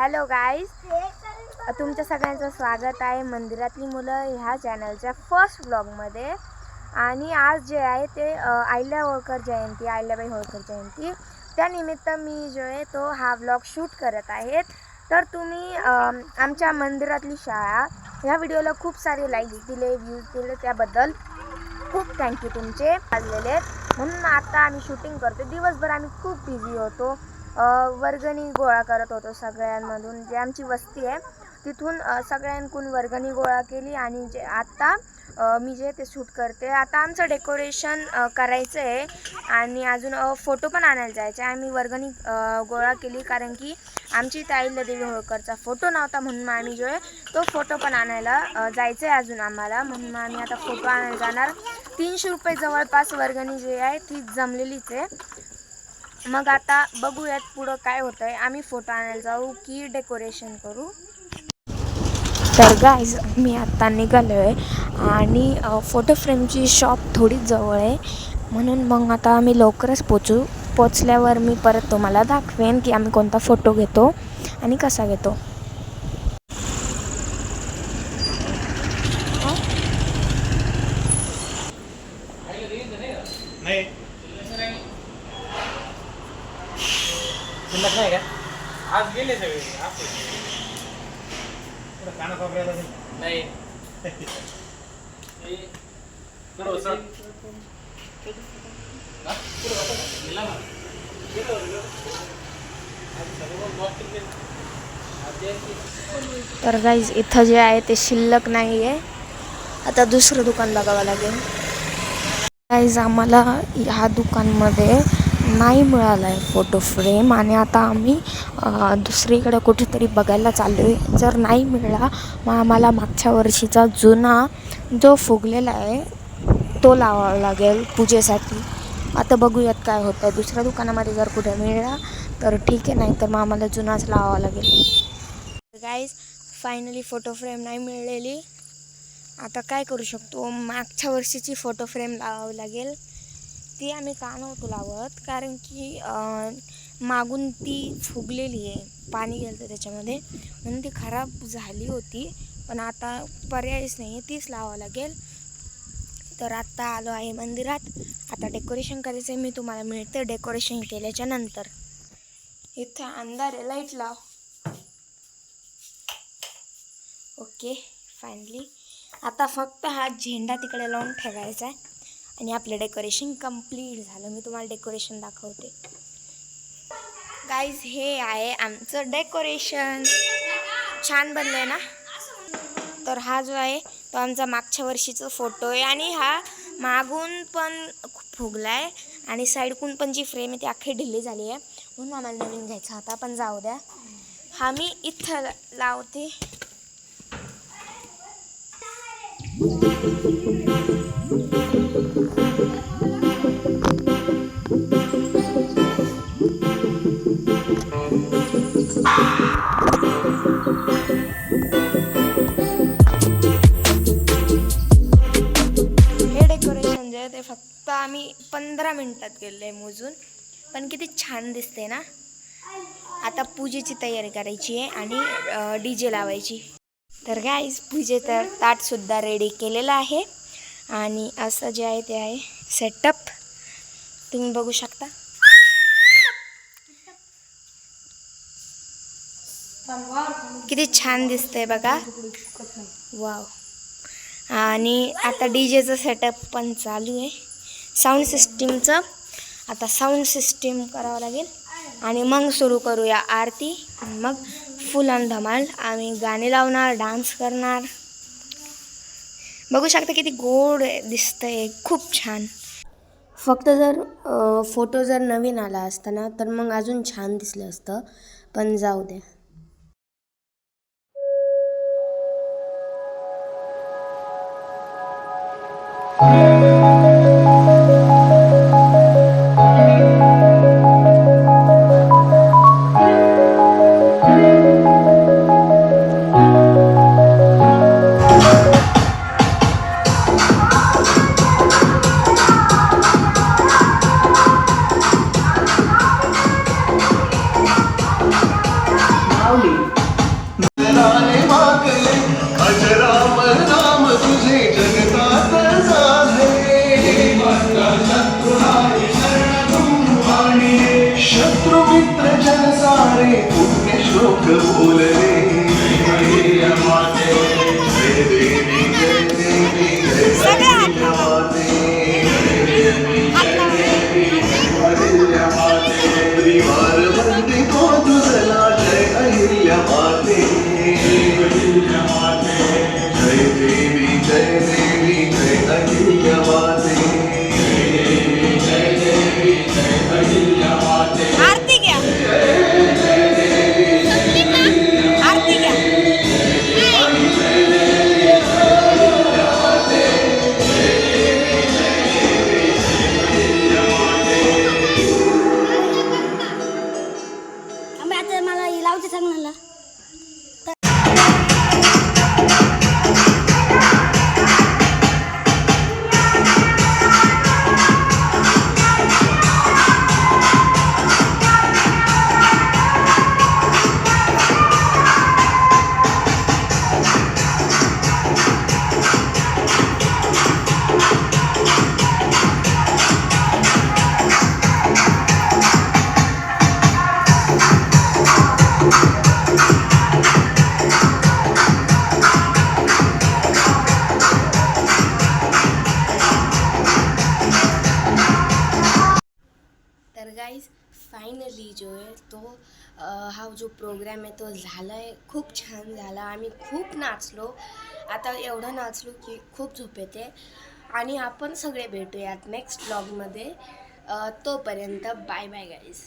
Hello guys, तुमच्या सगळ्यांचं स्वागत आहे मंदिरातली मुलं ह्या चॅनलच्या फर्स्ट ब्लॉगमध्ये. आणि आज जे आहे ते अहिल्या होळकर जयंती, अहिल्याबाई होळकर जयंती, त्यानिमित्त मी जो आहे तो हा ब्लॉग शूट करत आहेत. तर तुम्ही आमच्या मंदिरातली शाळा ह्या व्हिडिओला खूप सारे लाईक्स दिले, व्ह्यूज दिले, त्याबद्दल खूप थँक्यू तुमचे वाजलेले आहेत. म्हणून आता आम्ही शूटिंग करतो. दिवसभर आम्ही खूप बिझी होतो, वर्गणी गोळा करत होतो सगळ्यांमधून. जे आमची वस्ती आहे तिथून सगळ्यांकडून वर्गणी गोळा केली आणि जे आत्ता मी जे ते शूट करते. आता आमचं डेकोरेशन करायचं आहे आणि अजून फोटो पण आणायला जायचं आहे. आम्ही वर्गणी गोळा केली कारण की आमची अहिल्यादेवी होळकरचा फोटो नव्हता, म्हणून आम्ही जो आहे तो फोटो पण आणायला जायचं आहे अजून आम्हाला. म्हणून आम्ही आता फोटो आणायला जाणार. 300 रुपये जवळपास वर्गणी जी आहे ती जमलेलीच आहे. मग आता बघूयात पुढं काय होतं आहे. आम्ही फोटो आणायला जाऊ की डेकोरेशन करू. तर गाईज मी आत्ता निघालो आहे आणि फोटो फ्रेमची शॉप थोडी जवळ आहे, म्हणून मग आता आम्ही लवकरच पोचल्यावर मी परत तुम्हाला दाखवेन की आम्ही कोणता फोटो घेतो आणि कसा घेतो. नाही का आज गेले सगळे काना खोबऱ्याला नाही तर गाईज इथं जे आहे ते शिल्लक नाही आहे, आता दुसरं दुकान बघावं लागेल. गाईज आम्हाला ह्या दुकानमध्ये नाही मिळाला आहे फोटो फ्रेम आणि आता आम्ही दुसरीकडे कुठेतरी बघायला चाललो आहे. जर नाही मिळाला मग आम्हाला मागच्या वर्षीचा जुना जो फुगलेला आहे तो लावावा लागेल पूजेसाठी. आता बघूयात काय होतं आहे. दुसऱ्या दुकानामध्ये जर कुठे मिळाला तर ठीक आहे, नाही तर मग आम्हाला जुनाच लावावा लागेल. गाईज फायनली फोटो फ्रेम नाही मिळालेली. आता काय करू शकतो, मागच्या वर्षीची फोटो फ्रेम लावावी लागेल. ती आम्ही का नव्हतो लावत कारण की मागून ती फुगलेली आहे, पाणी गेलं होतं त्याच्यामध्ये, म्हणून ती खराब झाली होती. पण आता पर्यायच नाही आहे, तीच लावावं लागेल. तर आत्ता आलो आहे मंदिरात. आता डेकोरेशन करायचं आहे. मी तुम्हाला मिळते डेकोरेशन केल्याच्या नंतर. इथं अंधार आहे, लाईट लाव. ओके फायनली आता फक्त हा झेंडा तिकडे लावून ठेवायचा आहे आणि आपलं डेकोरेशन कंप्लीट झालं. मी तुम्हाला डेकोरेशन दाखवते. गाईज हे आहे आमचं डेकोरेशन. छान बनलं आहे ना. तर हा जो आहे तो आमचा मागच्या वर्षीचा फोटो आहे आणि हा मागून पण फुगला आहे आणि साईडकून पण जी फ्रेम आहे ती अख्खी ढिल्ली झाली आहे, म्हणून आम्हाला नवीन घ्यायचा होता. पण जाऊ द्या, हा मी इथं लावते. हे डेकोरेशन जे आहे ते फक्त आम्ही 15 मिनिटात केलं आहे मोजून, पण किती छान दिसते ना. आता पूजेची तयारी करायची आहे आणि DJ लावायची. तर गाईज पूजेचं ताटसुद्धा रेडी केलेलं आहे आणि असं जे आहे ते आहे सेटअप, तुम्ही बघू शकता. किती छान दिसतंय बघा, वाव. आणि आता DJचं सेटअप पण चालू आहे, साऊंड सिस्टीमचं. आता साऊंड सिस्टीम करावं लागेल आणि मग सुरू करूया आरती. मग फुल ऑन धमाल आम्ही गाणे लावणार, डान्स करणार. बघू शकता किती गोड दिसतंय, खूप छान. फक्त जर फोटो जर नवीन आला असता ना तर मग अजून छान दिसलं असतं, पण जाऊ दे. माऊली नाने मागले अजराम नाम तुझे जगतात साधे शत्रु मित्र जन सारे पुण्य श्लोक बोलले जय देवी जय देवी जय अहिल्यामाते परिवार वंदे को तुझला जय अहिल्यामाते जय देवी जय अहिल्यामाते आरती घ्या आरती घ्या आता मला लावते सांगण्याला तर गाईज फायनली जो आहे तो हा जो प्रोग्राम आहे तो झाला आहे. खूप छान झाला. आम्ही खूप नाचलो. आता एवढं नाचलो की खूप झोप येते. आणि आपण सगळे भेटूयात नेक्स्ट ब्लॉगमध्ये. तोपर्यंत बाय बाय गाईज.